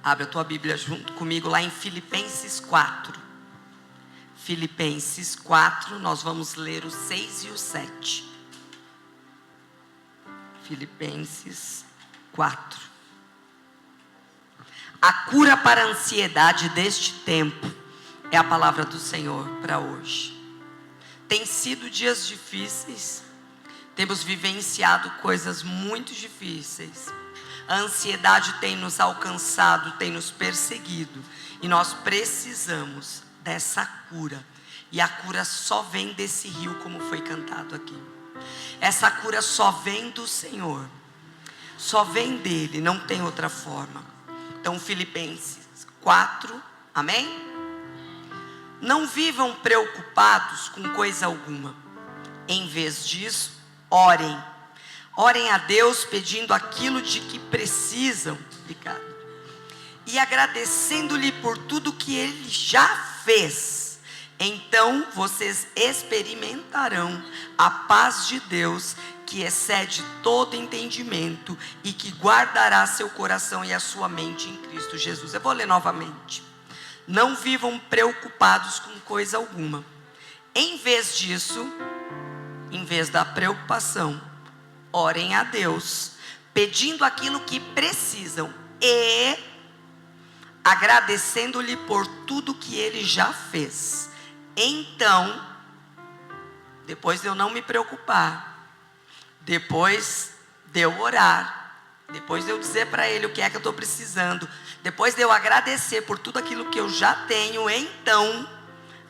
Abre a tua Bíblia junto comigo lá em Filipenses 4. Filipenses 4, nós vamos ler o 6 e o 7. Filipenses 4. A cura para a ansiedade deste tempo é a palavra do Senhor para hoje. Tem sido dias difíceis, temos vivenciado coisas muito difíceis. A ansiedade tem nos alcançado, tem nos perseguido, e nós precisamos dessa cura. E a cura só vem desse rio, como foi cantado aqui. Essa cura só vem do Senhor, só vem dele, não tem outra forma. Então Filipenses 4, amém? Não vivam preocupados com coisa alguma. Em vez disso, orem. Orem a Deus pedindo aquilo de que precisam. Obrigado. E agradecendo-lhe por tudo que Ele já fez. Então vocês experimentarão a paz de Deus, que excede todo entendimento e que guardará seu coração e a sua mente em Cristo Jesus. Eu vou ler novamente. Não vivam preocupados com coisa alguma. Em vez disso, em vez da preocupação, orem a Deus, pedindo aquilo que precisam e agradecendo-lhe por tudo que Ele já fez. Então, depois de eu não me preocupar, depois de eu orar, depois de eu dizer para Ele o que é que eu estou precisando, depois de eu agradecer por tudo aquilo que eu já tenho, então,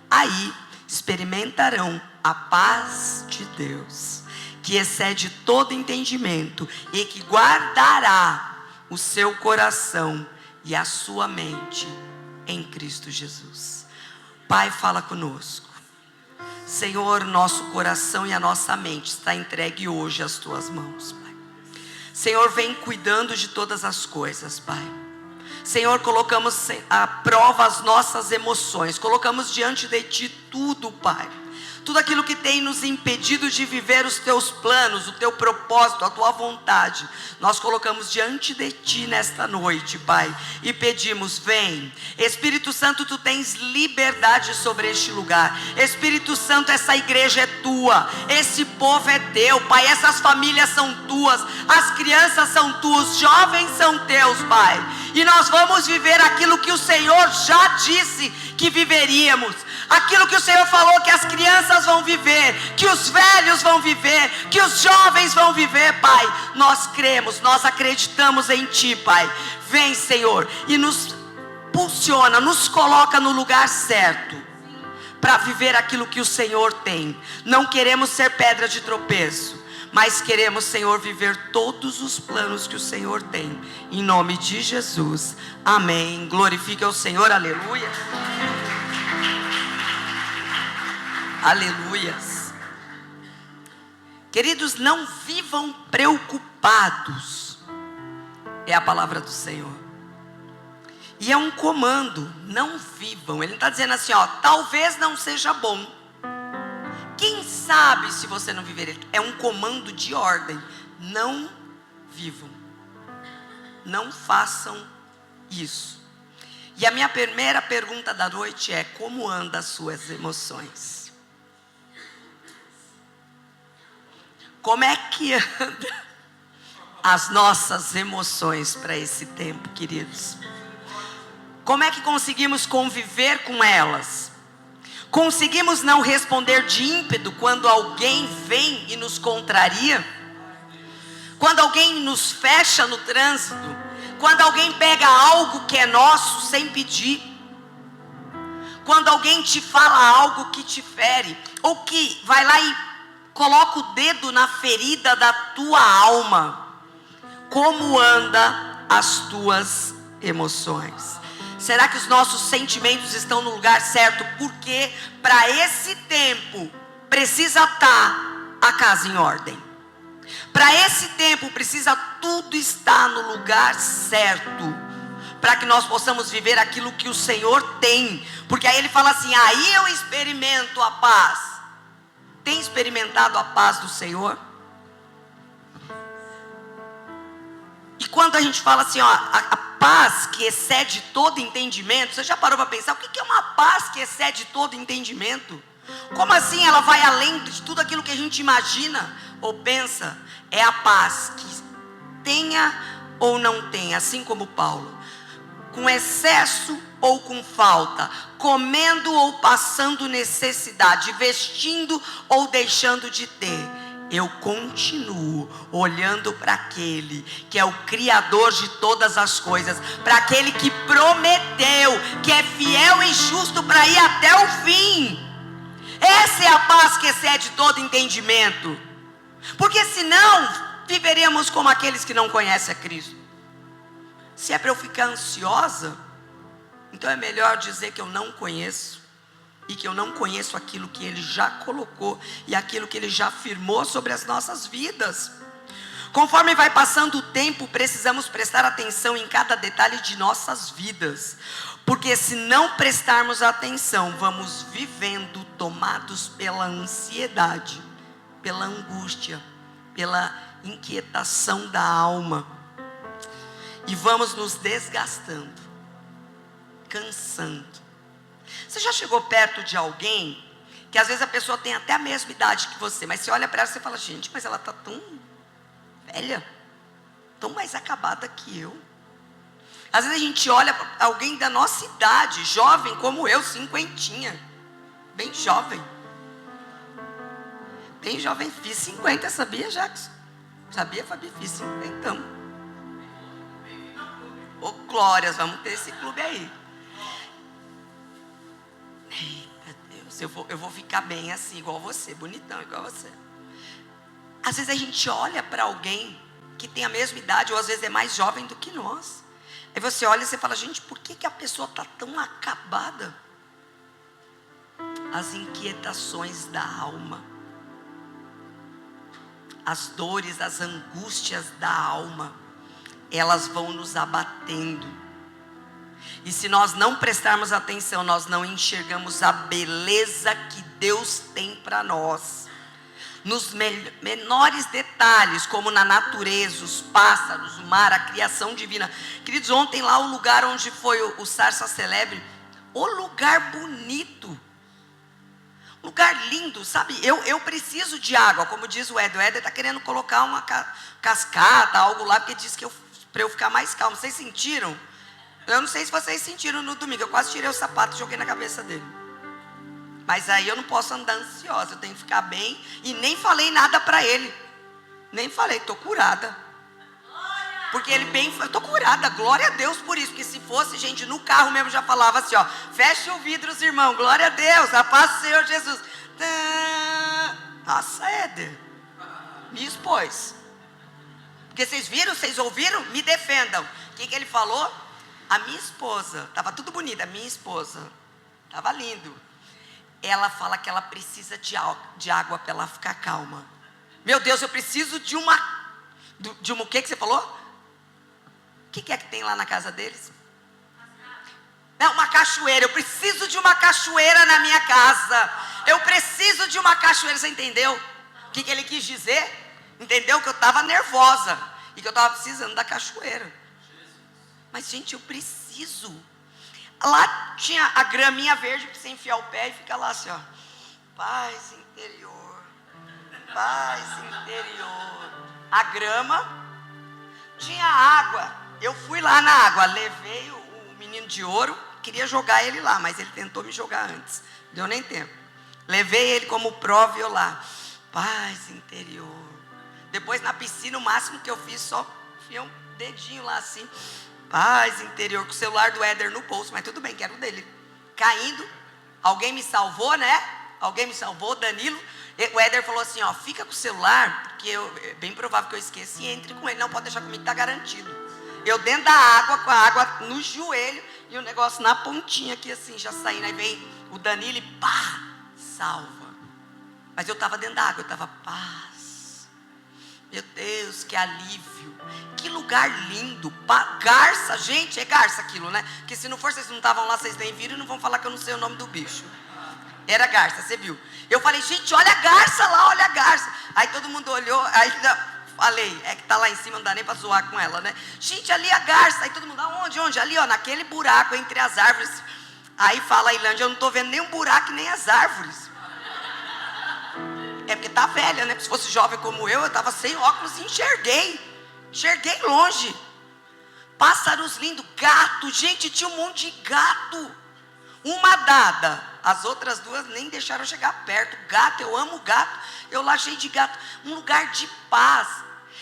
aí experimentarão a paz de Deus, que excede todo entendimento e que guardará o seu coração e a sua mente em Cristo Jesus. Pai, fala conosco. Senhor, nosso coração e a nossa mente está entregue hoje às tuas mãos, Pai. Senhor, vem cuidando de todas as coisas, Pai. Senhor, colocamos à prova as nossas emoções, colocamos diante de Ti tudo, Pai. Tudo aquilo que tem nos impedido de viver os Teus planos, o Teu propósito, a Tua vontade, nós colocamos diante de Ti nesta noite, Pai, e pedimos, vem. Espírito Santo, Tu tens liberdade sobre este lugar. Espírito Santo, essa igreja é Tua, esse povo é Teu, Pai, essas famílias são Tuas, as crianças são Tuas, os jovens são Teus, Pai, e nós vamos viver aquilo que o Senhor já disse que viveríamos. Aquilo que o Senhor falou que as crianças vão viver, que os velhos vão viver, que os jovens vão viver, Pai. Nós cremos, nós acreditamos em Ti, Pai. Vem, Senhor, e nos impulsiona, nos coloca no lugar certo para viver aquilo que o Senhor tem. Não queremos ser pedra de tropeço, mas queremos, Senhor, viver todos os planos que o Senhor tem. Em nome de Jesus, amém. Glorifique ao Senhor, aleluia. Aleluias. Queridos, não vivam preocupados, é a palavra do Senhor. E é um comando, não vivam. Ele não está dizendo assim, ó, talvez não seja bom. Quem sabe se você não viver? É um comando de ordem. Não vivam. Não façam isso. E a minha primeira pergunta da noite é: como andam as suas emoções? Como é que anda as nossas emoções para esse tempo, queridos? Como é que conseguimos conviver com elas? Conseguimos não responder de ímpeto quando alguém vem e nos contraria? Quando alguém nos fecha no trânsito? Quando alguém pega algo que é nosso sem pedir? Quando alguém te fala algo que te fere? Ou que vai lá e coloca o dedo na ferida da tua alma? Como anda as tuas emoções? Será que os nossos sentimentos estão no lugar certo? Porque para esse tempo precisa estar a casa em ordem. Para esse tempo precisa tudo estar no lugar certo, para que nós possamos viver aquilo que o Senhor tem. Porque aí Ele fala assim: aí eu experimento a paz. Tem experimentado a paz do Senhor? E quando a gente fala assim, ó, paz que excede todo entendimento. Você já parou para pensar o que é uma paz que excede todo entendimento? Como assim ela vai além de tudo aquilo que a gente imagina ou pensa? É a paz que tenha ou não tenha, assim como Paulo, com excesso ou com falta, comendo ou passando necessidade, vestindo ou deixando de ter, eu continuo olhando para aquele que é o Criador de todas as coisas, para aquele que prometeu, que é fiel e justo para ir até o fim. Essa é a paz que excede todo entendimento, porque senão viveremos como aqueles que não conhecem a Cristo. Se é para eu ficar ansiosa, então é melhor dizer que eu não conheço, e que eu não conheço aquilo que Ele já colocou, e aquilo que Ele já afirmou sobre as nossas vidas. Conforme vai passando o tempo, precisamos prestar atenção em cada detalhe de nossas vidas, porque se não prestarmos atenção, vamos vivendo tomados pela ansiedade, pela angústia, pela inquietação da alma, e vamos nos desgastando, cansando. Você já chegou perto de alguém que às vezes a pessoa tem até a mesma idade que você, mas você olha para ela e você fala: gente, mas ela está tão velha, tão mais acabada que eu. Às vezes a gente olha para alguém da nossa idade, jovem como eu, cinquentinha, bem jovem, fiz 50, sabia, Jackson? Sabia, Fabi? Fiz 50, então. Ô glórias, vamos ter esse clube aí. Eita Deus, eu vou ficar bem assim, igual você, bonitão, igual você. Às vezes a gente olha para alguém que tem a mesma idade, ou às vezes é mais jovem do que nós. Aí você olha e você fala: gente, por que a pessoa está tão acabada? As inquietações da alma, as dores, as angústias da alma, elas vão nos abatendo. E se nós não prestarmos atenção, nós não enxergamos a beleza que Deus tem para nós, nos menores detalhes, como na natureza, os pássaros, o mar, a criação divina. Queridos, ontem lá o lugar onde foi o Sarça Celebre, o lugar bonito, lugar lindo, sabe? Eu preciso de água, como diz o Éder está querendo colocar uma cascata, algo lá, porque diz que para eu ficar mais calmo. Vocês sentiram? Eu não sei se vocês sentiram no domingo, eu quase tirei o sapato e joguei na cabeça dele. Mas aí eu não posso andar ansiosa, eu tenho que ficar bem. E nem falei nada para ele, nem falei, estou curada. Porque ele bem, eu estou curada, glória a Deus por isso. Porque se fosse, gente, no carro mesmo já falava assim, ó: fecha o vidro, os irmãos, glória a Deus, a paz do Senhor Jesus. Nossa, Éder, me expôs. Porque vocês viram, vocês ouviram? Me defendam. O que ele falou? A minha esposa, estava tudo bonito, a minha esposa, estava lindo. Ela fala que ela precisa de água para ela ficar calma. Meu Deus, eu preciso de uma o que você falou? O que é que tem lá na casa deles? Não, uma cachoeira. Eu preciso de uma cachoeira na minha casa. Eu preciso de uma cachoeira. Você entendeu o que ele quis dizer? Entendeu? Que eu estava nervosa e que eu estava precisando da cachoeira. Mas, gente, eu preciso. Lá tinha a graminha verde para você enfiar o pé e fica lá assim, ó. Paz interior, paz interior. A grama, tinha água. Eu fui lá na água, levei o menino de ouro, queria jogar ele lá, mas ele tentou me jogar antes, deu nem tempo. Levei ele como prova e eu lá, paz interior. Depois na piscina, o máximo que eu fiz, só enfiei um dedinho lá assim, paz interior, com o celular do Éder no bolso, mas tudo bem, que era o dele. Caindo, alguém me salvou, né? Alguém me salvou, Danilo. O Éder falou assim, ó, fica com o celular, porque é bem provável que eu esqueça, e entre com ele, não pode deixar comigo, tá garantido. Eu dentro da água, com a água no joelho, e o negócio na pontinha aqui assim, já saindo. Aí vem o Danilo e pá, salva. Mas eu estava dentro da água, eu estava paz. Meu Deus, que alívio. Que lugar lindo. Garça, gente, é garça aquilo, né? Porque se não for, vocês não estavam lá, vocês nem viram e não vão falar que eu não sei o nome do bicho. Era garça, você viu? Eu falei, gente, olha a garça lá, olha a garça. Aí todo mundo olhou, aí falei, é que tá lá em cima, não dá nem para zoar com ela, né? Gente, ali a garça, aí todo mundo, onde? Ali, ó, naquele buraco entre as árvores. Aí fala a Ilândia, eu não estou vendo nem um buraco, nem as árvores. É porque tá velha, né? Se fosse jovem como eu estava sem óculos e enxerguei longe. Pássaros lindos, gato, gente, tinha um monte de gato. Uma dada, as outras duas nem deixaram eu chegar perto. Gato, eu amo gato, eu lá cheio de gato. Um lugar de paz.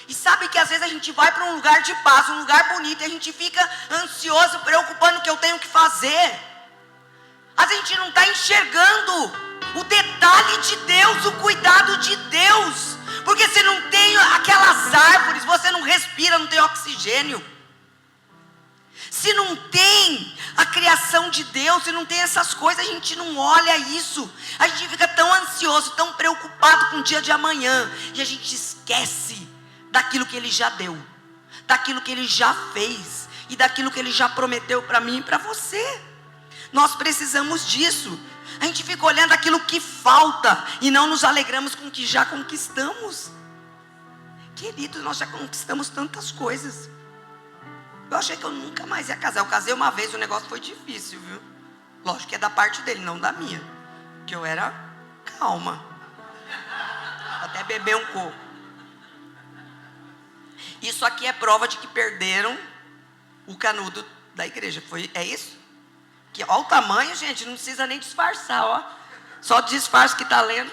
E sabe que às vezes a gente vai para um lugar de paz, um lugar bonito, e a gente fica ansioso, preocupando o que eu tenho que fazer. A gente não está enxergando o detalhe de Deus, o cuidado de Deus. Porque se não tem aquelas árvores, você não respira, não tem oxigênio. Se não tem a criação de Deus, se não tem essas coisas, a gente não olha isso. A gente fica tão ansioso, tão preocupado com o dia de amanhã. E a gente esquece daquilo que Ele já deu, daquilo que Ele já fez e daquilo que Ele já prometeu para mim e para você. Nós precisamos disso. A gente fica olhando aquilo que falta e não nos alegramos com o que já conquistamos. Queridos, nós já conquistamos tantas coisas. Eu achei que eu nunca mais ia casar. Eu casei uma vez, o negócio foi difícil, viu? Lógico que é da parte dele, não da minha. Porque eu era calma. Até beber um coco. Isso aqui é prova de que perderam o canudo da igreja. É isso? Que, ó, o tamanho, gente, não precisa nem disfarçar, ó. Só disfarça que está lendo.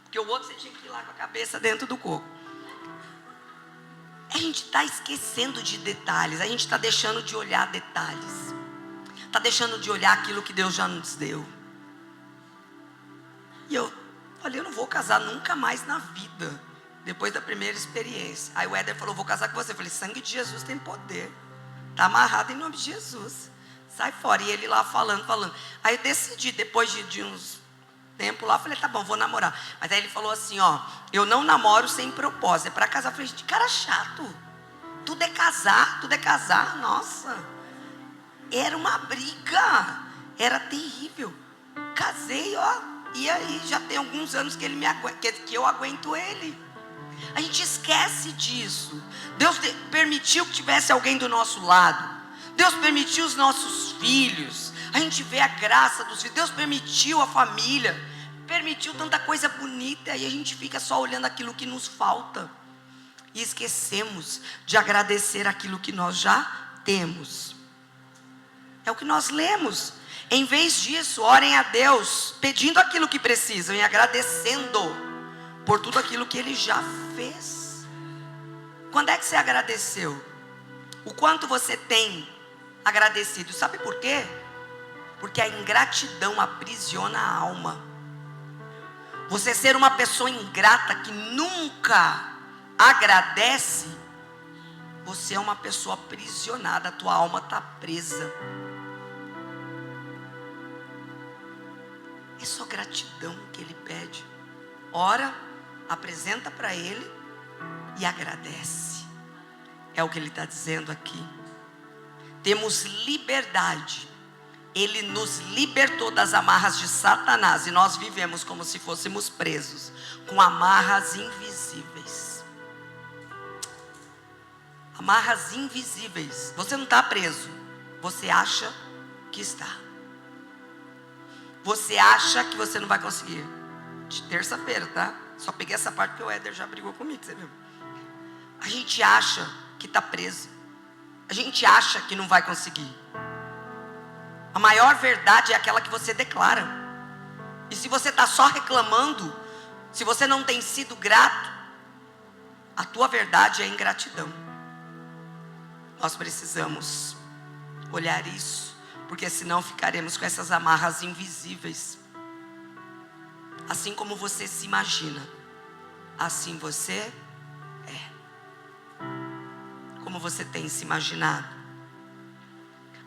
Porque o outro você tinha que ir lá com a cabeça dentro do coco. A gente está esquecendo de detalhes. A gente está deixando de olhar detalhes. Está deixando de olhar aquilo que Deus já nos deu. E eu falei, eu não vou casar nunca mais na vida. Depois da primeira experiência. Aí o Éder falou, vou casar com você. Eu falei, sangue de Jesus tem poder. Está amarrado em nome de Jesus. Sai fora. E ele lá falando. Aí eu decidi, depois de uns tempos lá, falei, tá bom, vou namorar. Mas aí ele falou assim, ó, eu não namoro sem propósito, é para casar. Eu falei, gente, cara chato. Tudo é casar, nossa. Era uma briga. Era terrível. Casei, ó. E aí, já tem alguns anos que ele que eu aguento ele. A gente esquece disso. Deus permitiu que tivesse alguém do nosso lado. Deus permitiu os nossos filhos. A gente vê a graça dos filhos. Deus permitiu a família. Permitiu tanta coisa bonita. E a gente fica só olhando aquilo que nos falta. E esquecemos de agradecer aquilo que nós já temos. É o que nós lemos. Em vez disso, orem a Deus, pedindo aquilo que precisam e agradecendo por tudo aquilo que Ele já fez. Quando é que você agradeceu? O quanto você tem agradecido? Sabe por quê? Porque a ingratidão aprisiona a alma. Você ser uma pessoa ingrata que nunca agradece, você é uma pessoa aprisionada, a tua alma está presa. É só gratidão que Ele pede. Ora, apresenta para Ele e agradece. É o que Ele está dizendo aqui. Temos liberdade. Ele nos libertou das amarras de Satanás. E nós vivemos como se fôssemos presos, com amarras invisíveis. Amarras invisíveis. Você não está preso. Você acha que está. Você acha que você não vai conseguir. De terça-feira, tá? Só peguei essa parte porque o Éder já brigou comigo, você viu? A gente acha que está preso. A gente acha que não vai conseguir. A maior verdade é aquela que você declara. E se você está só reclamando, se você não tem sido grato, a tua verdade é ingratidão. Nós precisamos olhar isso, porque senão ficaremos com essas amarras invisíveis. Assim como você se imagina, assim você é. Como você tem se imaginado?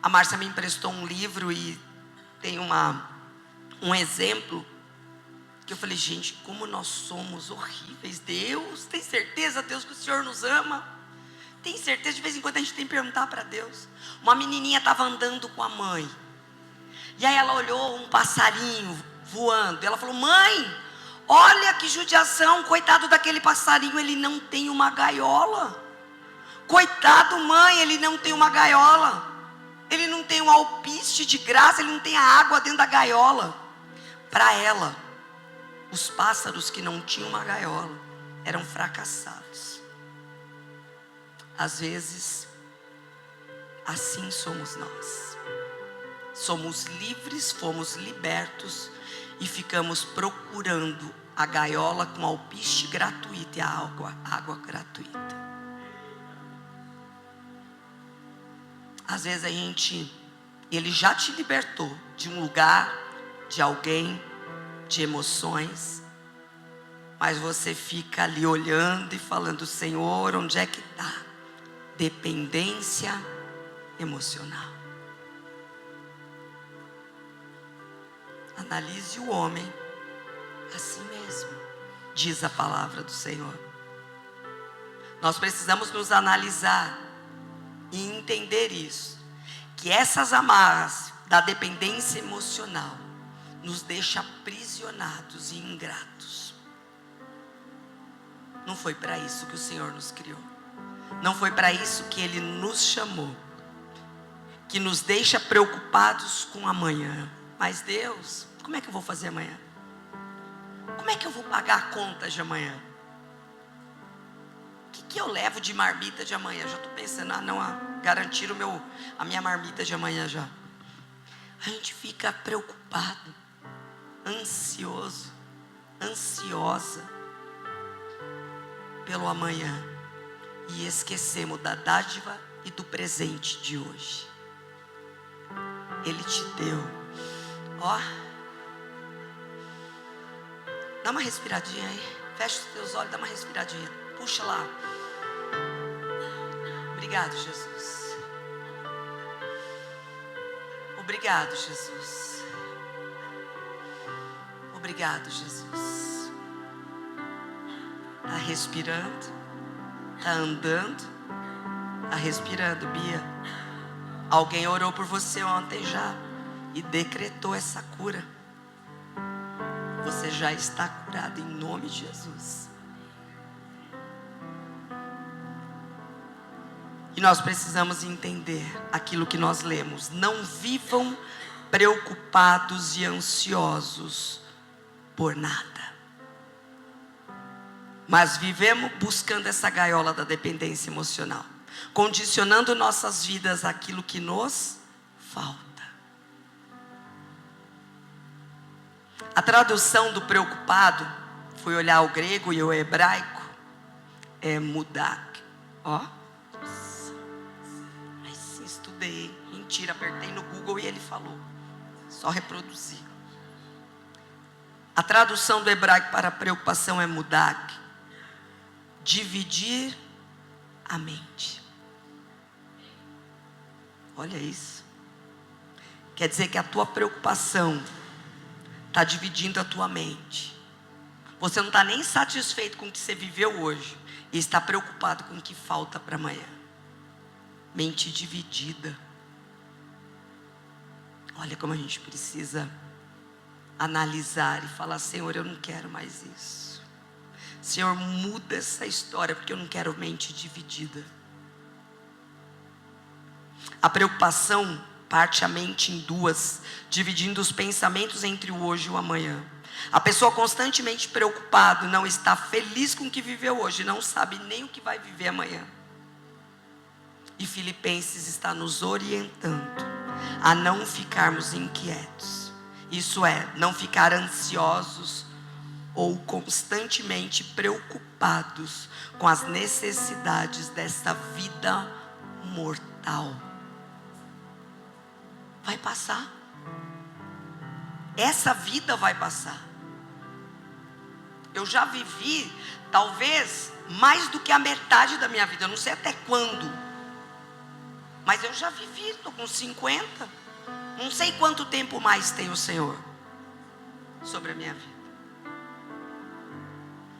A Márcia me emprestou um livro e tem um exemplo que eu falei, gente, como nós somos horríveis. Deus, tem certeza, Deus, que o Senhor nos ama? Tem certeza? De vez em quando a gente tem que perguntar para Deus. Uma menininha estava andando com a mãe. E aí ela olhou um passarinho voando. Ela falou, mãe, Olha que judiação, coitado daquele passarinho, ele não tem uma gaiola. Coitado mãe, ele não tem uma gaiola. Ele não tem um alpiste de graça, ele não tem a água dentro da gaiola. Para ela, os pássaros que não tinham uma gaiola eram fracassados. Às vezes, assim somos nós. Somos livres, fomos libertos e ficamos procurando a gaiola com alpiste gratuito e a água gratuita. Às vezes ele já te libertou de um lugar, de alguém, de emoções, mas você fica ali olhando e falando: Senhor, onde é que está? Dependência emocional. Analise o homem assim mesmo, diz a palavra do Senhor. Nós precisamos nos analisar e entender isso, que essas amarras da dependência emocional nos deixam aprisionados e ingratos. Não foi para isso que o Senhor nos criou. Não foi para isso que Ele nos chamou. Que nos deixa preocupados com amanhã. Mas Deus, como é que eu vou fazer amanhã? Como é que eu vou pagar a conta de amanhã? O que eu levo de marmita de amanhã? Já estou pensando, garantir a minha marmita de amanhã já. A gente fica preocupado, ansioso, ansiosa pelo amanhã. E esquecemos da dádiva e do presente de hoje. Ele te deu. Dá uma respiradinha aí. Fecha os teus olhos, dá uma respiradinha. Puxa lá. Obrigado, Jesus. Obrigado, Jesus. Obrigado, Jesus. Está respirando. Está andando. Está respirando, Bia. Alguém orou por você ontem já e decretou essa cura. Você já está curado em nome de Jesus. E nós precisamos entender aquilo que nós lemos. Não vivam preocupados e ansiosos por nada. Mas vivemos buscando essa gaiola da dependência emocional, condicionando nossas vidas àquilo que nos falta. A tradução do preocupado, fui olhar o grego e o hebraico, é mudak. Mas sim, estudei. Mentira, apertei no Google e ele falou. Só reproduzir. A tradução do hebraico para preocupação é mudak. Dividir a mente. Olha isso. Quer dizer que a tua preocupação está dividindo a tua mente. Você não está nem satisfeito com o que você viveu hoje e está preocupado com o que falta para amanhã. Mente dividida. Olha como a gente precisa analisar e falar: Senhor, eu não quero mais isso. Senhor, muda essa história, porque eu não quero mente dividida. A preocupação parte a mente em duas, dividindo os pensamentos entre o hoje e o amanhã. A pessoa constantemente preocupada não está feliz com o que viveu hoje, não sabe nem o que vai viver amanhã. E Filipenses está nos orientando a não ficarmos inquietos. Isso é, não ficar ansiosos ou constantemente preocupados com as necessidades desta vida mortal. Vai passar. Essa vida vai passar. Eu já vivi, talvez, mais do que a metade da minha vida. Eu não sei até quando. Mas eu já vivi, estou com 50. Não sei quanto tempo mais tem o Senhor sobre a minha vida.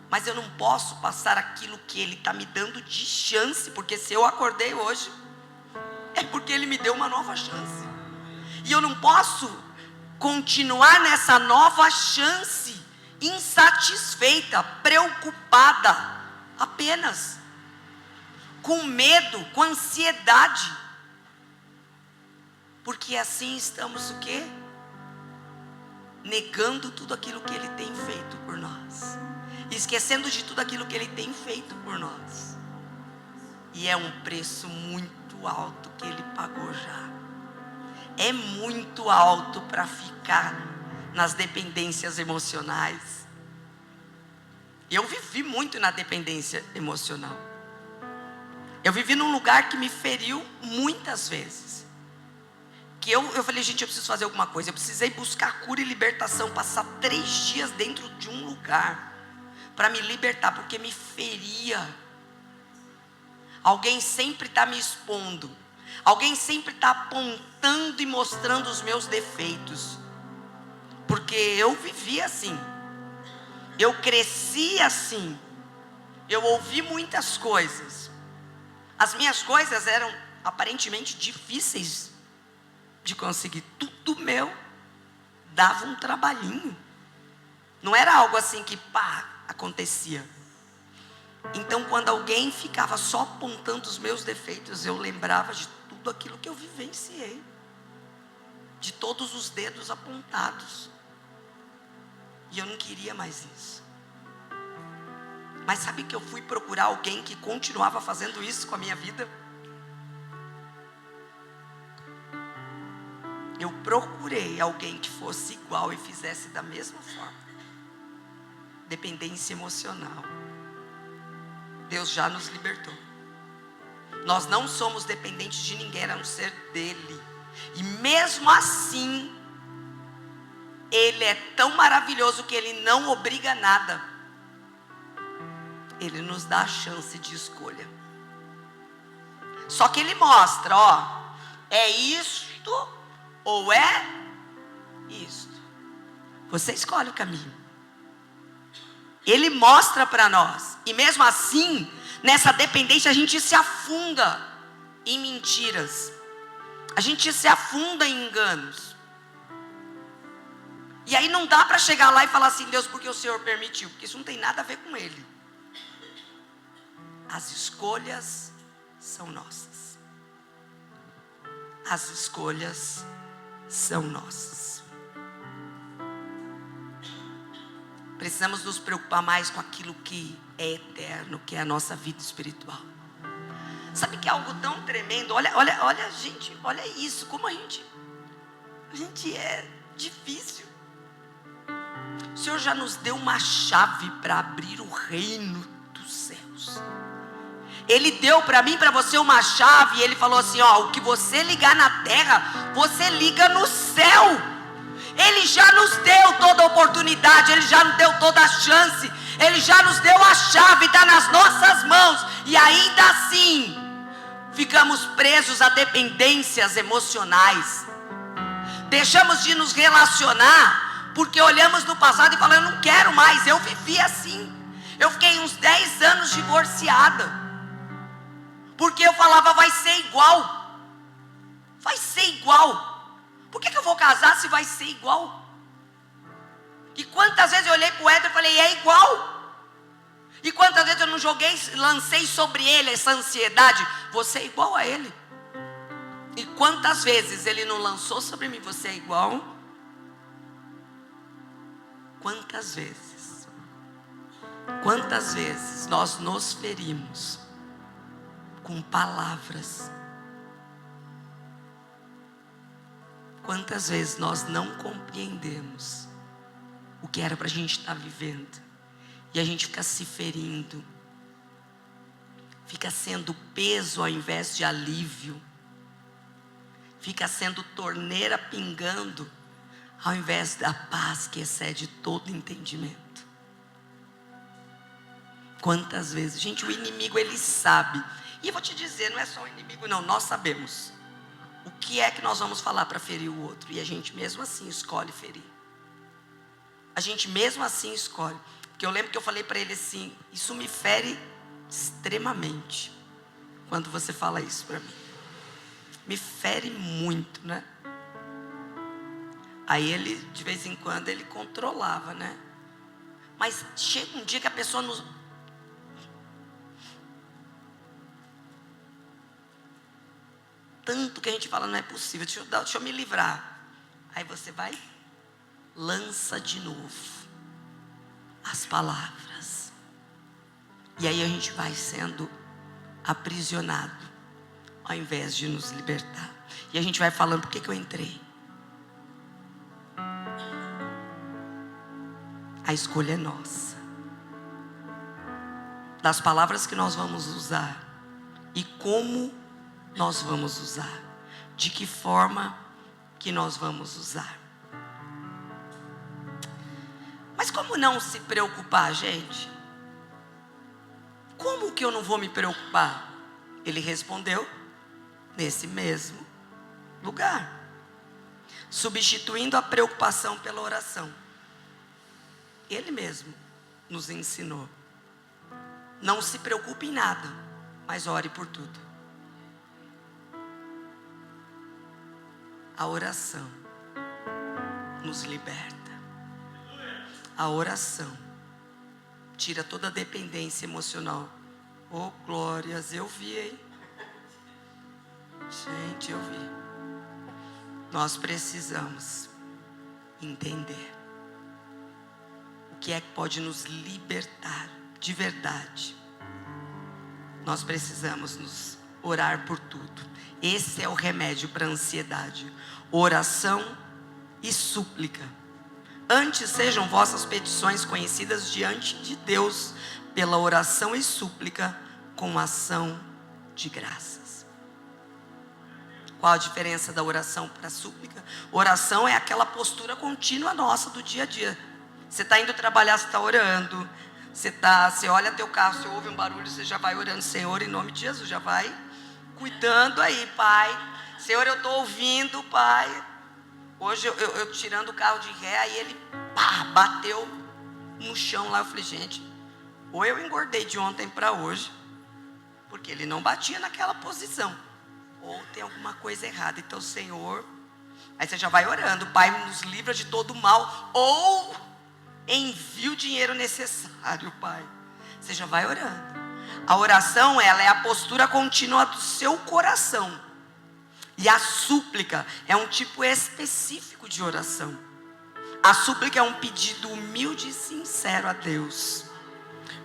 Mas eu não posso passar aquilo que Ele está me dando de chance. Porque se eu acordei hoje, é porque Ele me deu uma nova chance. E eu não posso continuar nessa nova chance insatisfeita, preocupada, apenas com medo, com ansiedade, porque assim estamos o quê? Negando tudo aquilo que Ele tem feito por nós, esquecendo de tudo aquilo que Ele tem feito por nós. E é um preço muito alto que Ele pagou já. É muito alto para ficar nas dependências emocionais. Eu vivi muito na dependência emocional. Eu vivi num lugar que me feriu muitas vezes. Que eu falei, gente, eu preciso fazer alguma coisa. Eu precisei buscar cura e libertação, passar 3 dias dentro de um lugar para me libertar, porque me feria. Alguém sempre está me expondo. Alguém sempre está apontando e mostrando os meus defeitos. Porque eu vivi assim. Eu cresci assim. Eu ouvi muitas coisas. As minhas coisas eram aparentemente difíceis de conseguir. Tudo meu dava um trabalhinho. Não era algo assim que pá, acontecia. Então quando alguém ficava só apontando os meus defeitos, eu lembrava de tudo aquilo que eu vivenciei. De todos os dedos apontados. E eu não queria mais isso. Mas sabe que eu fui procurar alguém que continuava fazendo isso com a minha vida? Eu procurei alguém que fosse igual e fizesse da mesma forma. Dependência emocional. Deus já nos libertou. Nós não somos dependentes de ninguém, a não ser dEle. E mesmo assim, Ele é tão maravilhoso que Ele não obriga nada. Ele nos dá a chance de escolha. Só que Ele mostra, ó, é isto ou é isto. Você escolhe o caminho. Ele mostra para nós. E mesmo assim, nessa dependência, a gente se afunda em mentiras. A gente se afunda em enganos. E aí não dá para chegar lá e falar assim, Deus, porque o Senhor permitiu. Porque isso não tem nada a ver com Ele. As escolhas são nossas. As escolhas são nossas. Precisamos nos preocupar mais com aquilo que é eterno, que é a nossa vida espiritual. Sabe que é algo tão tremendo? Olha, gente, olha isso, como a gente é difícil. O Senhor já nos deu uma chave para abrir o reino dos céus. Ele deu para mim, para você uma chave, e Ele falou assim, ó, o que você ligar na terra, você liga no céu. Ele já nos deu toda a oportunidade, Ele já nos deu toda a chance, Ele já nos deu a chave, está nas nossas mãos. E ainda assim, ficamos presos a dependências emocionais. Deixamos de nos relacionar, porque olhamos no passado e falamos, eu não quero mais, eu vivi assim. Eu fiquei uns 10 anos divorciada. Porque eu falava, vai ser igual. Vai ser igual. Por que eu vou casar se vai ser igual? E quantas vezes eu olhei para o Éder e falei, é igual. E quantas vezes eu não lancei sobre ele essa ansiedade, você é igual a ele. E quantas vezes ele não lançou sobre mim, você é igual. Quantas vezes nós nos ferimos com palavras. Quantas vezes nós não compreendemos o que era para a gente estar vivendo, e a gente fica se ferindo, fica sendo peso ao invés de alívio, fica sendo torneira pingando ao invés da paz que excede todo entendimento. Quantas vezes, gente, o inimigo ele sabe. E eu vou te dizer, não é só o inimigo não, nós sabemos o que é que nós vamos falar para ferir o outro. E a gente mesmo assim escolhe ferir. A gente mesmo assim escolhe. Porque eu lembro que eu falei para ele assim, isso me fere extremamente. Quando você fala isso para mim. Me fere muito, né? Aí ele, de vez em quando, ele controlava, né? Mas chega um dia que a pessoa nos... Tanto que a gente fala, não é possível, deixa eu me livrar. Aí você vai, lança de novo as palavras. E aí a gente vai sendo aprisionado, ao invés de nos libertar. E a gente vai falando, por que eu entrei? A escolha é nossa. Das palavras que nós vamos usar. E como nós vamos usar. De que forma que nós vamos usar. Mas como não se preocupar, gente? Como que eu não vou me preocupar? Ele respondeu, nesse mesmo lugar. Substituindo a preocupação pela oração. Ele mesmo nos ensinou. Não se preocupe em nada, mas ore por tudo. A oração nos liberta. A oração tira toda a dependência emocional. Oh, glórias, eu vi, hein? Gente, eu vi. Nós precisamos entender o que é que pode nos libertar de verdade. Nós precisamos nos orar por tudo. Esse é o remédio para a ansiedade. Oração e súplica. Antes sejam vossas petições conhecidas diante de Deus pela oração e súplica com ação de graças. Qual a diferença da oração para a súplica? Oração é aquela postura contínua nossa do dia a dia. Você está indo trabalhar, você está orando. Você olha teu carro, você ouve um barulho, você já vai orando. Senhor, em nome de Jesus, já vai cuidando aí, Pai. Senhor, eu estou ouvindo, Pai. Hoje eu tirando o carro de ré, aí ele bateu no chão lá. Eu falei, gente, ou eu engordei de ontem para hoje, porque ele não batia naquela posição, ou tem alguma coisa errada. Então, Senhor, aí você já vai orando, Pai, nos livra de todo mal, ou envia o dinheiro necessário, Pai. Você já vai orando. A oração, ela é a postura contínua do seu coração. E a súplica é um tipo específico de oração. A súplica é um pedido humilde e sincero a Deus,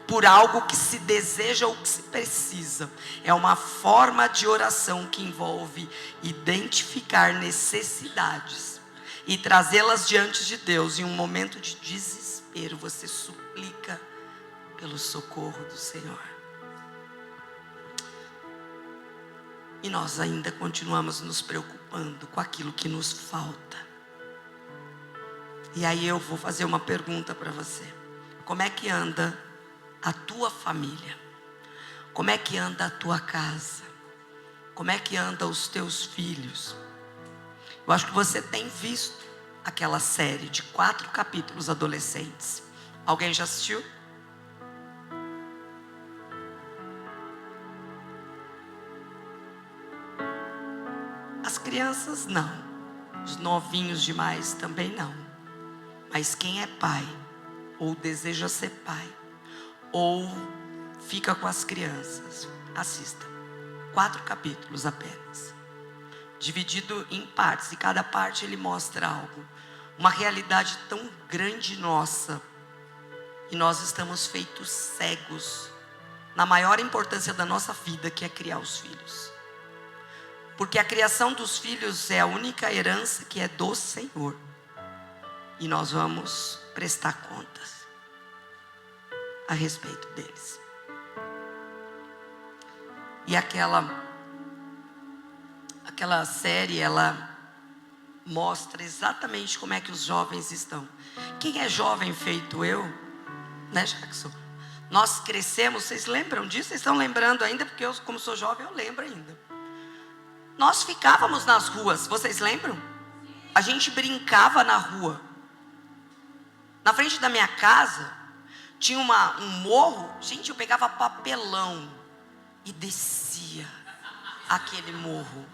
por algo que se deseja ou que se precisa. É uma forma de oração que envolve identificar necessidades e trazê-las diante de Deus. Em um momento de desespero, você suplica pelo socorro do Senhor. E nós ainda continuamos nos preocupando com aquilo que nos falta. E aí eu vou fazer uma pergunta para você. Como é que anda a tua família? Como é que anda a tua casa? Como é que andam os teus filhos? Eu acho que você tem visto aquela série de 4 capítulos adolescentes. Alguém já assistiu? As crianças não. Os novinhos demais também não. Mas quem é pai, ou deseja ser pai, ou fica com as crianças, assista. 4 capítulos apenas, dividido em partes, e cada parte ele mostra algo, uma realidade tão grande nossa, e nós estamos feitos cegos na maior importância da nossa vida, que é criar os filhos. Porque a criação dos filhos é a única herança que é do Senhor, e nós vamos prestar contas a respeito deles. E aquela série, ela mostra exatamente como é que os jovens estão. Quem é jovem feito eu, né, Jackson? Nós crescemos, vocês lembram disso? Vocês estão lembrando ainda? Porque eu, como sou jovem, eu lembro ainda. Nós ficávamos nas ruas, vocês lembram? A gente brincava na rua. Na frente da minha casa tinha um morro. Gente, eu pegava papelão e descia aquele morro.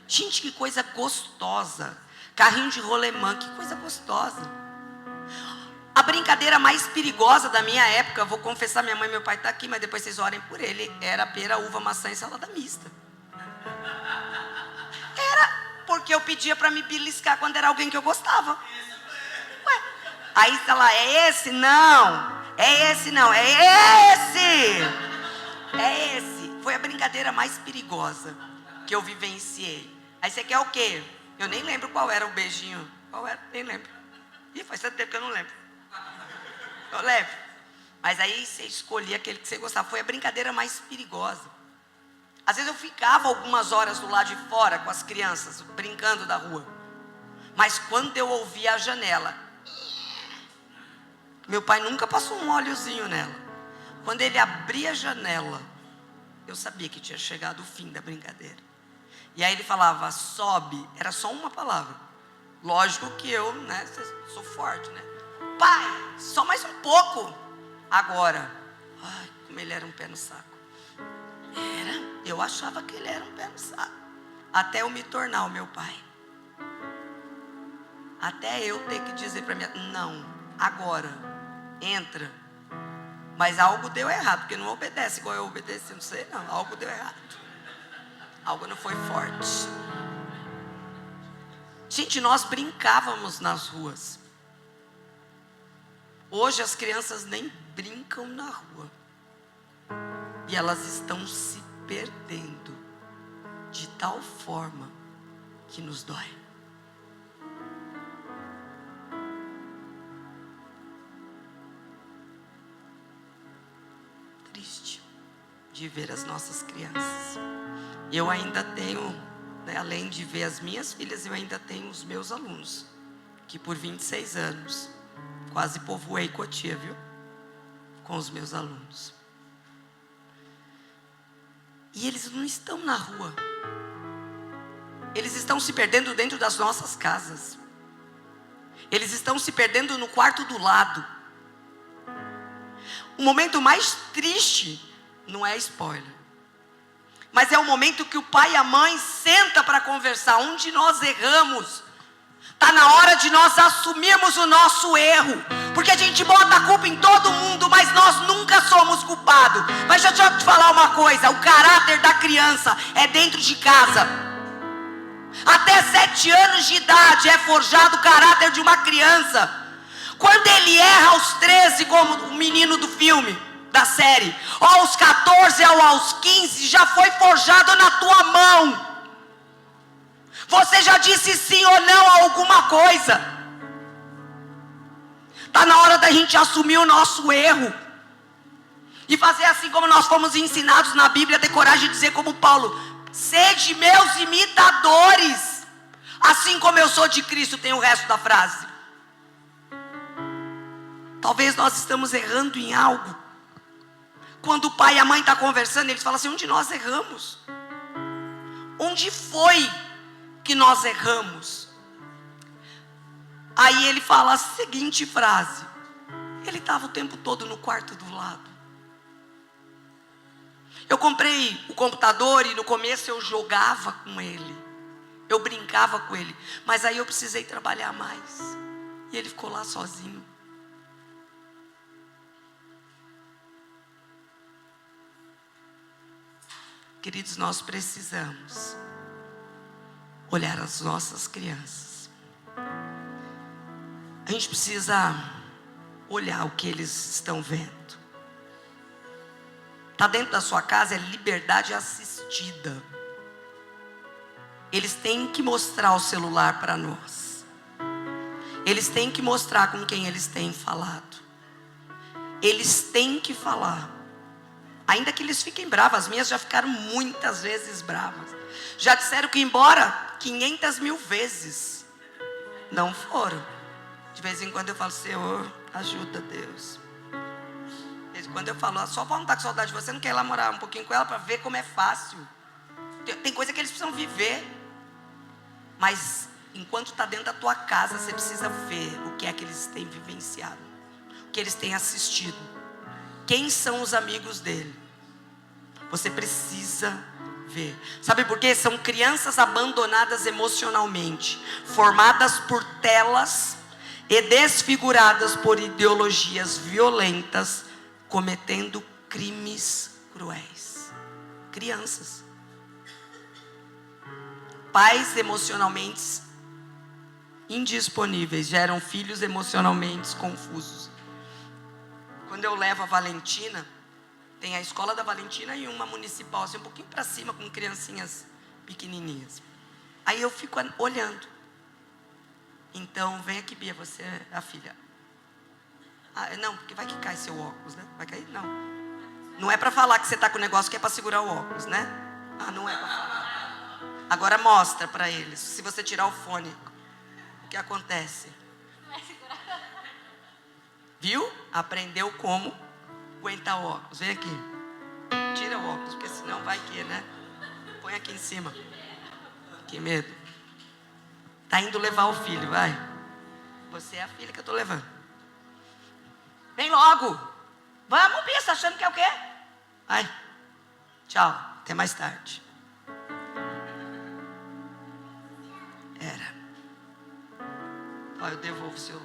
Gente, que coisa gostosa. Carrinho de rolemã, que coisa gostosa. A brincadeira mais perigosa da minha época, vou confessar, minha mãe e meu pai estão aqui, mas depois vocês orem por ele, era pera, uva, maçã e salada mista. Era porque eu pedia para me beliscar quando era alguém que eu gostava. Ué, aí está lá, é esse? Não. É esse não, é esse. É esse. Foi a brincadeira mais perigosa que eu vivenciei. Aí você quer o quê? Eu nem lembro qual era o beijinho. Qual era? Nem lembro. Ih, faz tanto tempo que eu não lembro. Eu lembro. Mas aí você escolhia aquele que você gostava. Foi a brincadeira mais perigosa. Às vezes eu ficava algumas horas do lado de fora com as crianças, brincando da rua. Mas quando eu ouvia a janela, meu pai nunca passou um óleozinho nela. Quando ele abria a janela, eu sabia que tinha chegado o fim da brincadeira. E aí ele falava, sobe. Era só uma palavra. Lógico que eu, né, sou forte, né? Pai, só mais um pouco. Agora, ai, como ele era um pé no saco. Eu achava que ele era um pé no saco. Até eu me tornar o meu pai. Até eu ter que dizer para minha, não, agora, entra. Mas algo deu errado, porque não obedece igual eu obedeci, não sei não, algo deu errado. Algo não foi forte. Gente, nós brincávamos nas ruas. Hoje as crianças nem brincam na rua. E elas estão se perdendo de tal forma que nos dói. Triste de ver as nossas crianças. Eu ainda tenho, né, além de ver as minhas filhas, eu ainda tenho os meus alunos, que por 26 anos quase povoei Cotia, viu? Com os meus alunos. E eles não estão na rua. Eles estão se perdendo dentro das nossas casas. Eles estão se perdendo no quarto do lado. O momento mais triste não é spoiler, mas é o momento que o pai e a mãe sentam para conversar. Onde nós erramos. Está na hora de nós assumirmos o nosso erro. Porque a gente bota a culpa em todo mundo, mas nós nunca somos culpados. Mas deixa eu te falar uma coisa. O caráter da criança é dentro de casa. Até 7 anos de idade é forjado o caráter de uma criança. Quando ele erra aos 13, como o menino do filme, da série, ou aos 14 ou aos 15, já foi forjado na tua mão. Você já disse sim ou não a alguma coisa. Está na hora da gente assumir o nosso erro. E fazer assim como nós fomos ensinados na Bíblia, ter coragem de dizer como Paulo: sede meus imitadores, assim como eu sou de Cristo. Tem o resto da frase. Talvez nós estamos errando em algo. Quando o pai e a mãe estão conversando, eles falam assim: onde nós erramos? Onde foi que nós erramos? Aí ele fala a seguinte frase: ele estava o tempo todo no quarto do lado. Eu comprei o computador e no começo eu jogava com ele, eu brincava com ele, mas aí eu precisei trabalhar mais e ele ficou lá sozinho. Queridos, nós precisamos olhar as nossas crianças. A gente precisa olhar o que eles estão vendo. Está dentro da sua casa, é liberdade assistida. Eles têm que mostrar o celular para nós. Eles têm que mostrar com quem eles têm falado. Eles têm que falar. Ainda que eles fiquem bravos, as minhas já ficaram muitas vezes bravas. Já disseram que ir embora 500.000 vezes. Não foram. De vez em quando eu falo: Senhor, ajuda, Deus. De vez em quando eu falo: só para não estar com saudade de você, não quer ir lá morar um pouquinho com ela para ver como é fácil. Tem coisa que eles precisam viver. Mas enquanto está dentro da tua casa, você precisa ver o que é que eles têm vivenciado, o que eles têm assistido, quem são os amigos dele. Você precisa ver. Sabe por quê? São crianças abandonadas emocionalmente, formadas por telas, e desfiguradas por ideologias violentas, cometendo crimes cruéis. Crianças. Pais emocionalmente indisponíveis geram filhos emocionalmente confusos. Quando eu levo a Valentina, tem a escola da Valentina e uma municipal, assim, um pouquinho para cima, com criancinhas pequenininhas. Aí eu fico olhando. Então, vem aqui, Bia, você é a filha. Não, porque vai que cai seu óculos, né? Vai cair? Não. Não é para falar que você está com o negócio que é para segurar o óculos, né? Não é para falar. Agora mostra para eles. Se você tirar o fone, o que acontece? Viu? Aprendeu como aguentar o óculos. Vem aqui. Tira o óculos, porque senão vai que, né? Põe aqui em cima. Que medo. Tá indo levar o filho, vai. Você é a filha que eu tô levando. Vem logo. Vamos, Bia, tá achando que é o quê? Vai. Tchau, até mais tarde. Era. Ó, eu devolvo o seu.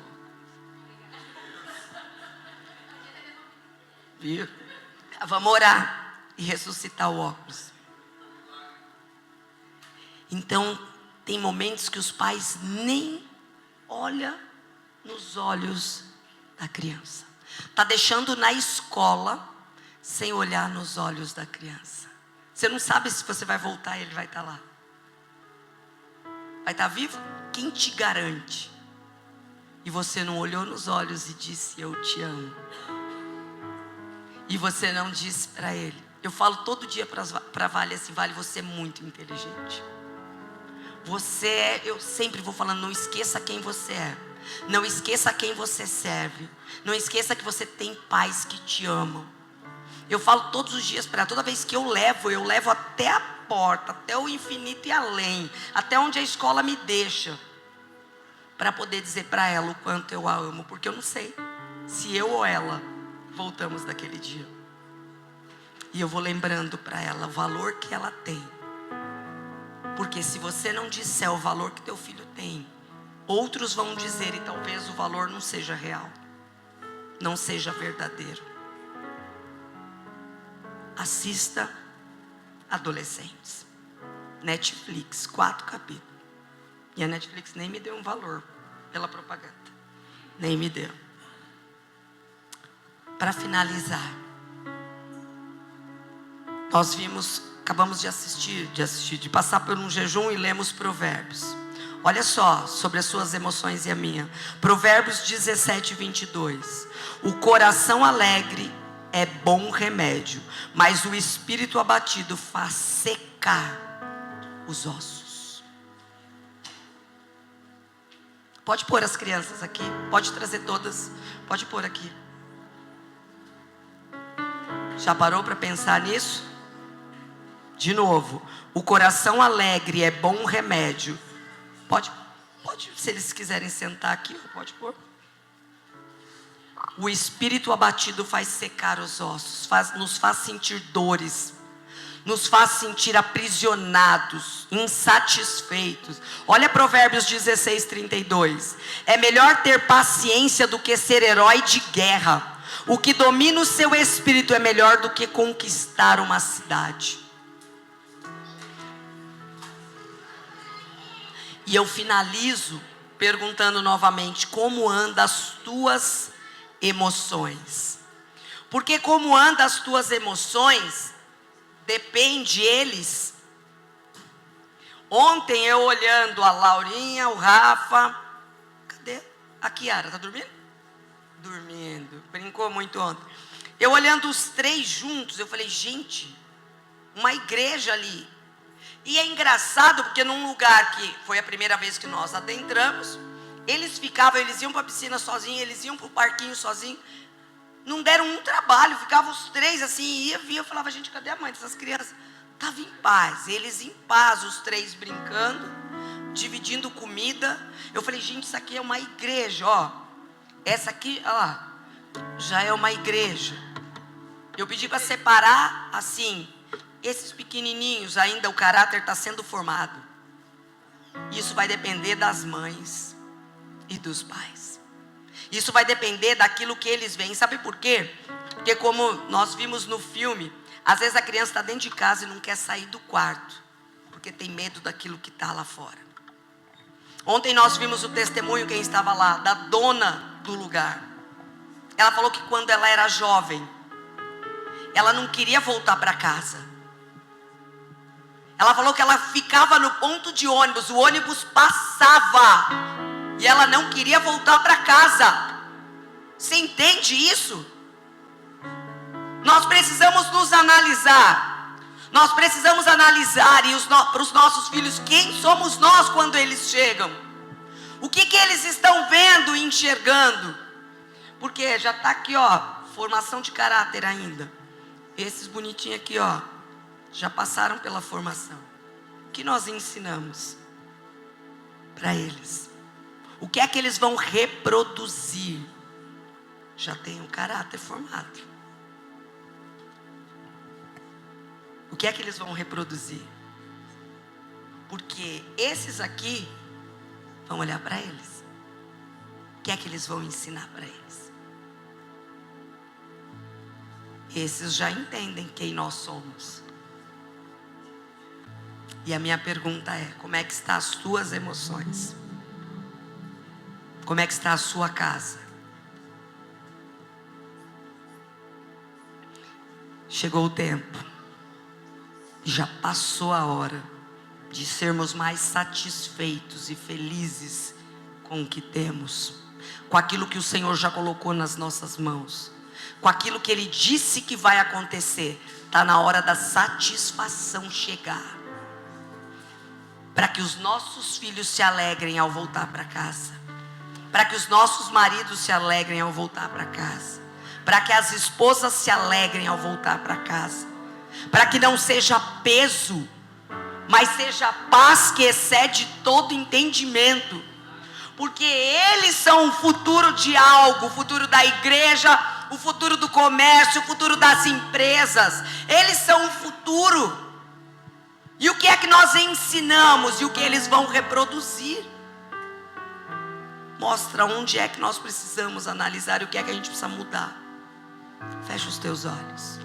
Viu? Vamos orar e ressuscitar o óculos. Então, tem momentos que os pais nem olham nos olhos da criança. Está deixando na escola sem olhar nos olhos da criança. Você não sabe se você vai voltar e ele vai estar lá. Vai estar vivo? Quem te garante? E você não olhou nos olhos e disse, eu te amo. E você não disse para ele. Eu falo todo dia para Vale assim, Vale, você é muito inteligente. Você é, eu sempre vou falando, não esqueça quem você é. Não esqueça quem você serve. Não esqueça que você tem pais que te amam. Eu falo todos os dias para ela, toda vez que eu levo até a porta, até o infinito e além, até onde a escola me deixa, para poder dizer para ela o quanto eu a amo, porque eu não sei se eu ou ela voltamos daquele dia. E eu vou lembrando para ela o valor que ela tem. Porque se você não disser o valor que teu filho tem, outros vão dizer e talvez o valor não seja real, não seja verdadeiro. Assista Adolescentes. Netflix, 4 capítulos. E a Netflix nem me deu um valor pela propaganda. Nem me deu. Para finalizar, nós acabamos de passar por um jejum e lemos Provérbios. Olha só, sobre as suas emoções e a minha. Provérbios 17, 22. O coração alegre é bom remédio, mas o espírito abatido faz secar os ossos. Pode pôr as crianças aqui, pode trazer todas, pode pôr aqui. Já parou para pensar nisso? De novo, o coração alegre é bom remédio. Pode, se eles quiserem sentar aqui, pode pôr. O espírito abatido faz secar os ossos, nos faz sentir dores, nos faz sentir aprisionados, insatisfeitos. Olha Provérbios 16, 32. É melhor ter paciência do que ser herói de guerra. O que domina o seu espírito é melhor do que conquistar uma cidade. E eu finalizo perguntando novamente, como andam as tuas emoções? Porque como andam as tuas emoções, depende eles. Ontem eu olhando a Laurinha, o Rafa, cadê? A Kiara, tá dormindo? Dormindo, brincou muito ontem. Eu olhando os 3 juntos, eu falei, gente, uma igreja ali. E é engraçado porque num lugar que foi a primeira vez que nós adentramos, eles iam para a piscina sozinhos, eles iam para o parquinho sozinhos, não deram um trabalho, ficavam os 3 assim, via, eu falava, gente, cadê a mãe dessas crianças? Estava em paz, eles em paz, os 3 brincando, dividindo comida. Eu falei, gente, isso aqui é uma igreja, ó, essa aqui, ó, já é uma igreja. Eu pedi para separar assim, esses pequenininhos ainda o caráter está sendo formado. Isso vai depender das mães e dos pais. Isso vai depender daquilo que eles veem. Sabe por quê? Porque como nós vimos no filme, às vezes a criança está dentro de casa e não quer sair do quarto, porque tem medo daquilo que está lá fora. Ontem nós vimos o testemunho, quem estava lá, da dona do lugar. Ela falou que quando ela era jovem, ela não queria voltar para casa. Ela falou que ela ficava no ponto de ônibus, o ônibus passava e ela não queria voltar para casa. Você entende isso? Nós precisamos nos analisar. Nós precisamos analisar para os nossos filhos quem somos nós quando eles chegam. O que eles estão vendo e enxergando. Porque já está aqui, ó, formação de caráter ainda. Esses bonitinhos aqui, ó, já passaram pela formação. O que nós ensinamos para eles? O que é que eles vão reproduzir? Já tem um caráter formado. O que é que eles vão reproduzir? Porque esses aqui vão olhar para eles. O que é que eles vão ensinar para eles? Esses já entendem quem nós somos. E a minha pergunta é: como é que estão as suas emoções? Como é que está a sua casa? Chegou o tempo, já passou a hora de sermos mais satisfeitos e felizes com o que temos, com aquilo que o Senhor já colocou nas nossas mãos, com aquilo que Ele disse que vai acontecer. Está na hora da satisfação chegar, para que os nossos filhos se alegrem ao voltar para casa, para que os nossos maridos se alegrem ao voltar para casa, para que as esposas se alegrem ao voltar para casa, para que não seja peso, mas seja paz que excede todo entendimento, porque eles são o futuro de algo, o futuro da igreja, o futuro do comércio, o futuro das empresas. Eles são o futuro. E o que é que nós ensinamos e o que eles vão reproduzir? Mostra onde é que nós precisamos analisar e o que é que a gente precisa mudar. Fecha os teus olhos.